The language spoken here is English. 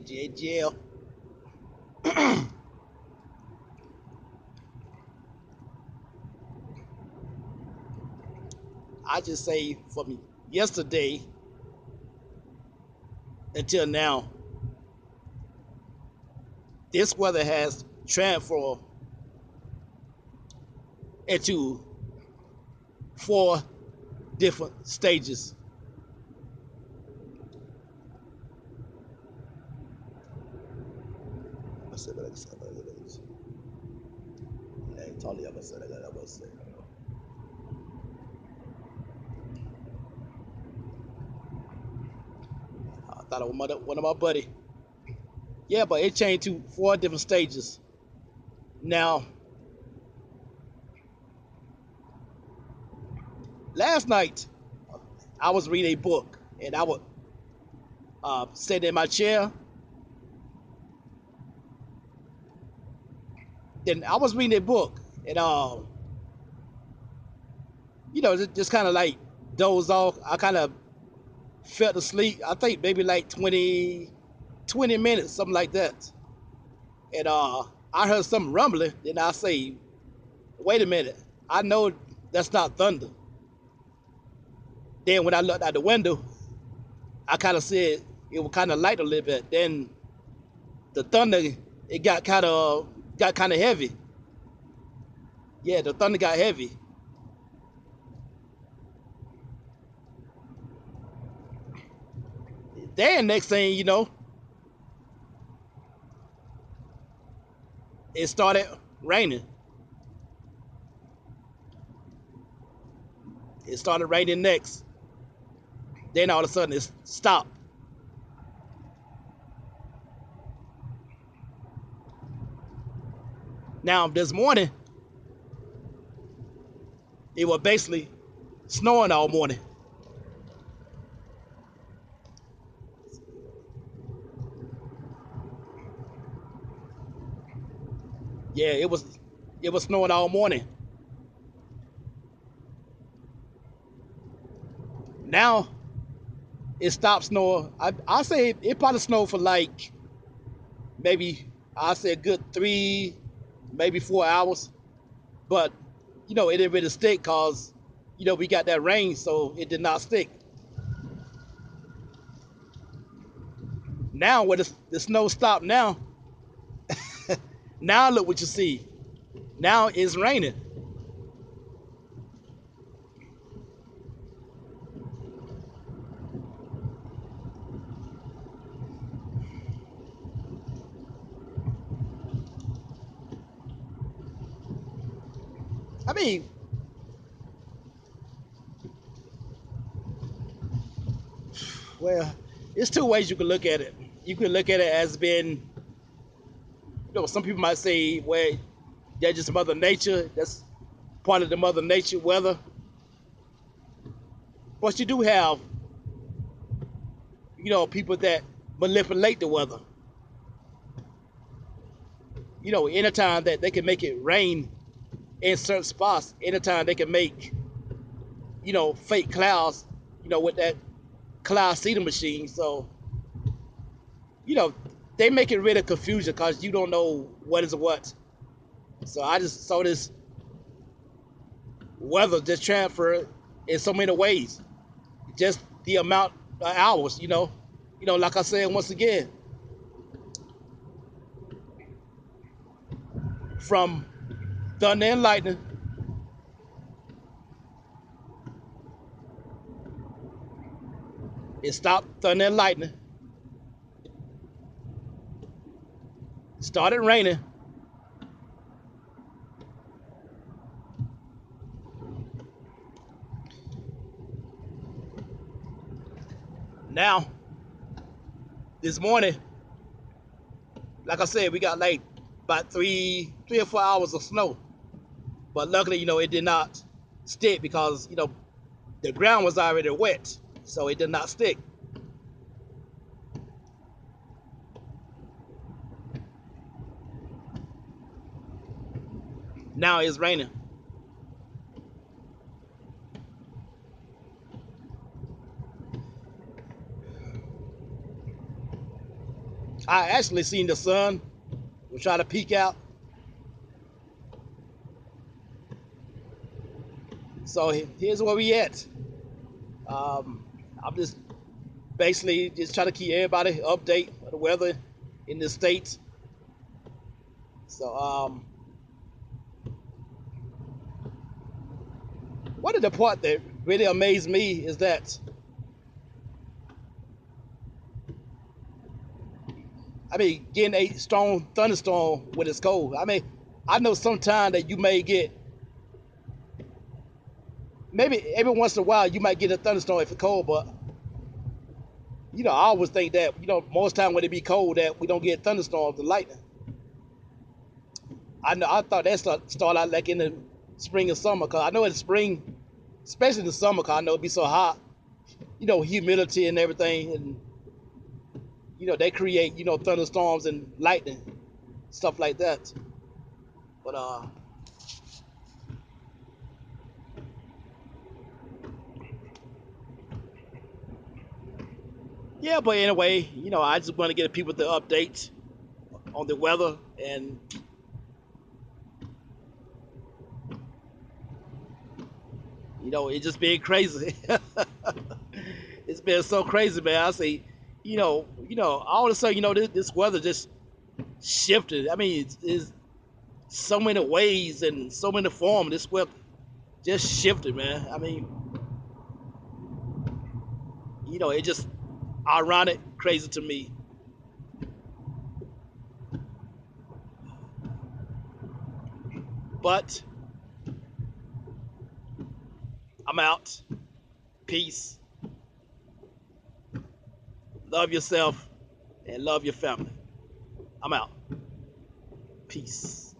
JJL. I just say from yesterday until now, this weather has transformed into four different stages. I thought it was one of my buddy. Yeah, but it changed to four different stages. Now, last night I was reading a book, and I would sit in my chair. Then I was reading a book, and just kind of like dozed off. I kind of fell asleep. I think maybe like 20 minutes, something like that. And I heard something rumbling. Then I say, wait a minute. I know that's not thunder. Then when I looked out the window, I kind of said it was kind of light a little bit. Then the thunder, it got kind of heavy. Yeah, the thunder got heavy. Then next thing you know, it started raining. It started raining next. Then all of a sudden it stopped. Now this morning, it was basically snowing all morning. Yeah, it was snowing all morning. Now it stopped snowing. I say it probably snowed for like maybe I say a good 3, maybe 4 hours. But it didn't really stick because we got that rain, so it did not stick. Now when the snow stopped now, now look what you see. Now it's raining. I mean, well, there's two ways you can look at it. You can look at it as being, some people might say, well, that's just Mother Nature. That's part of the Mother Nature weather. But you do have, people that manipulate the weather. Anytime that they can make it rain in certain spots, anytime they can make, fake clouds, with that cloud seeding machine. So, you know, they make it really confusion because you don't know what is what. So I just saw this weather just transfer in so many ways. Just the amount of hours, like I said once again, from thunder and lightning, it stopped thunder and lightning, started raining. Now, this morning, like I said, we got like about 3 or 4 hours of snow. But luckily, it did not stick because, the ground was already wet. So it did not stick. Now it's raining. I actually seen the sun. We try to peek out. So here's where we at. I'm just basically just trying to keep everybody update of the weather in the states. So one of the part that really amazed me is that getting a strong thunderstorm when it's cold. I know sometimes that you may get maybe every once in a while you might get a thunderstorm if it's cold, but I always think that most time when it be cold that we don't get thunderstorms and lightning. I thought that start out like in the spring and summer, cause I know in the spring, especially in the summer, cause I know it be so hot, humidity and everything, and they create thunderstorms and lightning, stuff like that. But yeah, but anyway, I just want to get people the updates on the weather, and it just been crazy. It's been so crazy, man. I say, all of a sudden, this weather just shifted. It's so many ways and so many forms. This weather just shifted, man. It just ironic, crazy to me. But I'm out. Peace. Love yourself and love your family. I'm out. Peace.